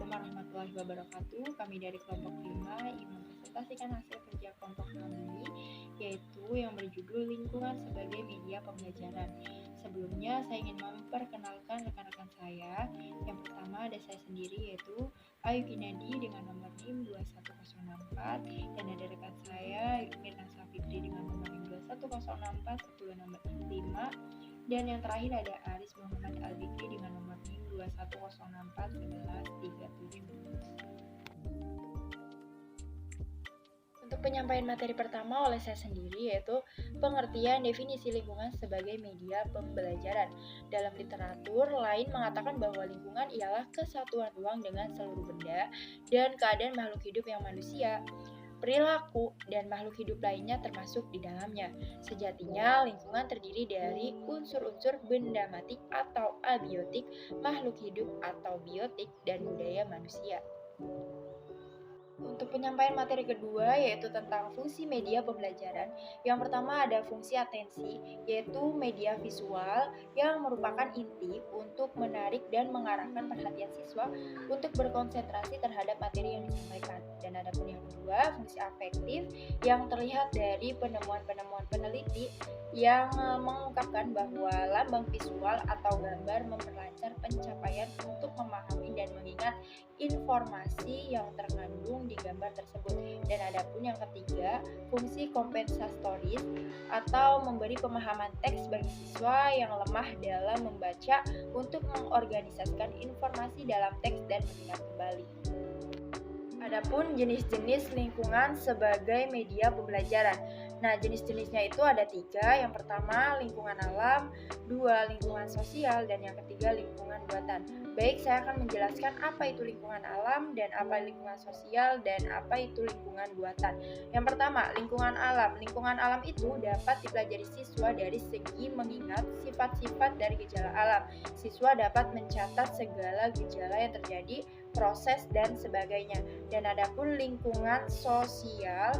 warahmatullahi wabarakatuh. Kami dari kelompok 5 ingin mempresentasikan hasil kerja kelompok kami, yaitu yang berjudul Lingkungan sebagai Media Pembelajaran. Sebelumnya, saya ingin memperkenalkan rekan-rekan saya. Yang pertama ada saya sendiri, yaitu Ayu Kinadi dengan nomor NIM 21064, dan ada rekan saya Mirna Safitri dengan nomor NIM 21064 1065, dan yang terakhir ada Aris Muhammad Albikri dengan nomor NIM 21064 1137. Untuk penyampaian materi pertama oleh saya sendiri, yaitu pengertian definisi lingkungan sebagai media pembelajaran. Dalam literatur lain mengatakan bahwa lingkungan ialah kesatuan ruang dengan seluruh benda dan keadaan makhluk hidup yang manusia, perilaku, dan makhluk hidup lainnya termasuk di dalamnya. Sejatinya, lingkungan terdiri dari unsur-unsur benda mati atau abiotik, makhluk hidup atau biotik, dan budaya manusia. Untuk penyampaian materi kedua, yaitu tentang fungsi media pembelajaran. Yang pertama ada fungsi atensi, yaitu media visual yang merupakan inti untuk menarik dan mengarahkan perhatian siswa untuk berkonsentrasi terhadap materi yang disampaikan. Dan ada pun yang kedua, fungsi afektif, yang terlihat dari penemuan-penemuan peneliti yang mengungkapkan bahwa lambang visual atau gambar memperlancar pencapaian untuk memahami dan mengingat informasi yang terkandung di gambar tersebut. Dan ada pun yang ketiga, fungsi kompensatoris atau memberi pemahaman teks bagi siswa yang lemah dalam membaca untuk mengorganisasikan informasi dalam teks dan mengingat kembali. Adapun jenis-jenis lingkungan sebagai media pembelajaran. Nah, jenis-jenisnya itu ada 3. Yang pertama, lingkungan alam, 2, lingkungan sosial, dan yang ketiga, lingkungan buatan. Baik, saya akan menjelaskan apa itu lingkungan alam, dan apa lingkungan sosial, dan apa itu lingkungan buatan. Yang pertama, lingkungan alam. Lingkungan alam itu dapat dipelajari siswa dari segi mengingat sifat-sifat dari gejala alam. Siswa dapat mencatat segala gejala yang terjadi, proses, dan sebagainya. Dan adapun lingkungan sosial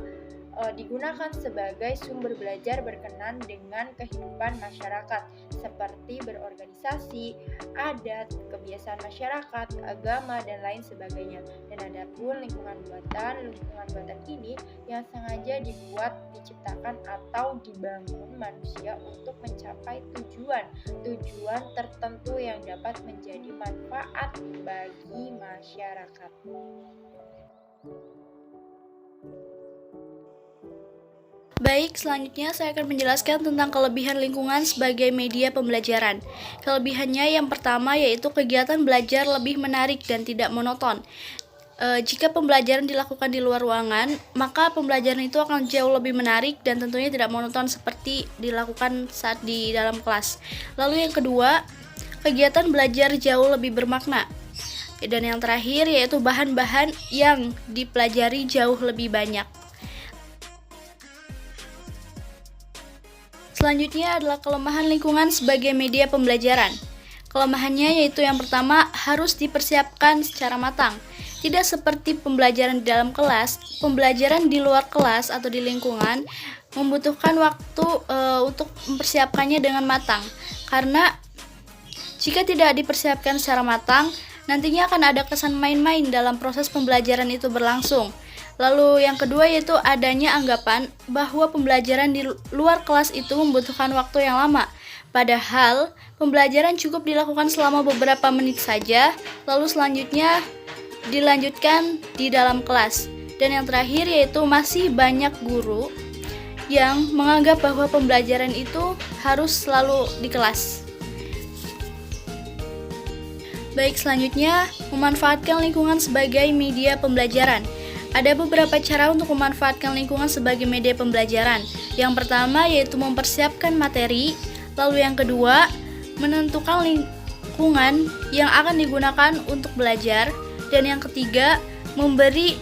digunakan sebagai sumber belajar berkenan dengan kehidupan masyarakat seperti berorganisasi, adat, kebiasaan masyarakat, agama, dan lain sebagainya. Dan adapun lingkungan buatan ini yang sengaja dibuat, diciptakan, atau dibangun manusia untuk mencapai tujuan tertentu yang dapat menjadi manfaat bagi masyarakat. Baik, selanjutnya saya akan menjelaskan tentang kelebihan lingkungan sebagai media pembelajaran. Kelebihannya yang pertama yaitu kegiatan belajar lebih menarik dan tidak monoton. Jika pembelajaran dilakukan di luar ruangan, maka pembelajaran itu akan jauh lebih menarik dan tentunya tidak monoton seperti dilakukan saat di dalam kelas. Lalu yang kedua, kegiatan belajar jauh lebih bermakna. Dan yang terakhir yaitu bahan-bahan yang dipelajari jauh lebih banyak. Selanjutnya adalah kelemahan lingkungan sebagai media pembelajaran. Kelemahannya yaitu yang pertama, harus dipersiapkan secara matang. Tidak seperti pembelajaran di dalam kelas, pembelajaran di luar kelas atau di lingkungan membutuhkan waktu untuk mempersiapkannya dengan matang. Karena jika tidak dipersiapkan secara matang, nantinya akan ada kesan main-main dalam proses pembelajaran itu berlangsung. Lalu yang kedua yaitu adanya anggapan bahwa pembelajaran di luar kelas itu membutuhkan waktu yang lama. Padahal pembelajaran cukup dilakukan selama beberapa menit saja, lalu selanjutnya dilanjutkan di dalam kelas. Dan yang terakhir yaitu masih banyak guru yang menganggap bahwa pembelajaran itu harus selalu di kelas. Baik, selanjutnya memanfaatkan lingkungan sebagai media pembelajaran. Ada beberapa cara untuk memanfaatkan lingkungan sebagai media pembelajaran. Yang pertama yaitu mempersiapkan materi, lalu yang kedua menentukan lingkungan yang akan digunakan untuk belajar, dan yang ketiga memberi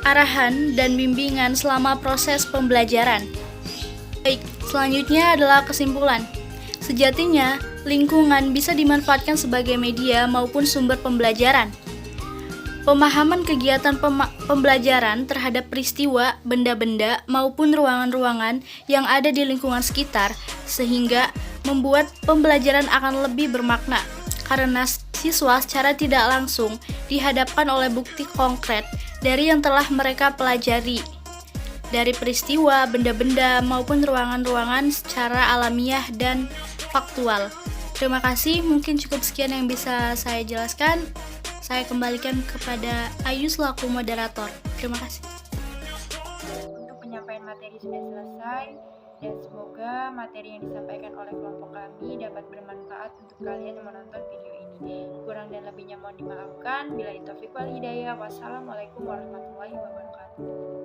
arahan dan bimbingan selama proses pembelajaran. Baik, selanjutnya adalah kesimpulan. Sejatinya, lingkungan bisa dimanfaatkan sebagai media maupun sumber pembelajaran. Pemahaman kegiatan pembelajaran terhadap peristiwa, benda-benda, maupun ruangan-ruangan yang ada di lingkungan sekitar, sehingga membuat pembelajaran akan lebih bermakna. karena siswa secara tidak langsung dihadapkan oleh bukti konkret dari yang telah mereka pelajari, dari peristiwa, benda-benda, maupun ruangan-ruangan secara alamiah dan faktual. Terima kasih, mungkin cukup sekian yang bisa saya jelaskan. Saya kembalikan kepada Ayu selaku moderator. Terima kasih. Untuk penyampaian materi sudah selesai, dan semoga materi yang disampaikan oleh kelompok kami dapat bermanfaat untuk kalian yang menonton video ini. Kurang dan lebihnya mohon dimaafkan. Billahi taufiq wal hidayah. Wassalamualaikum warahmatullahi wabarakatuh.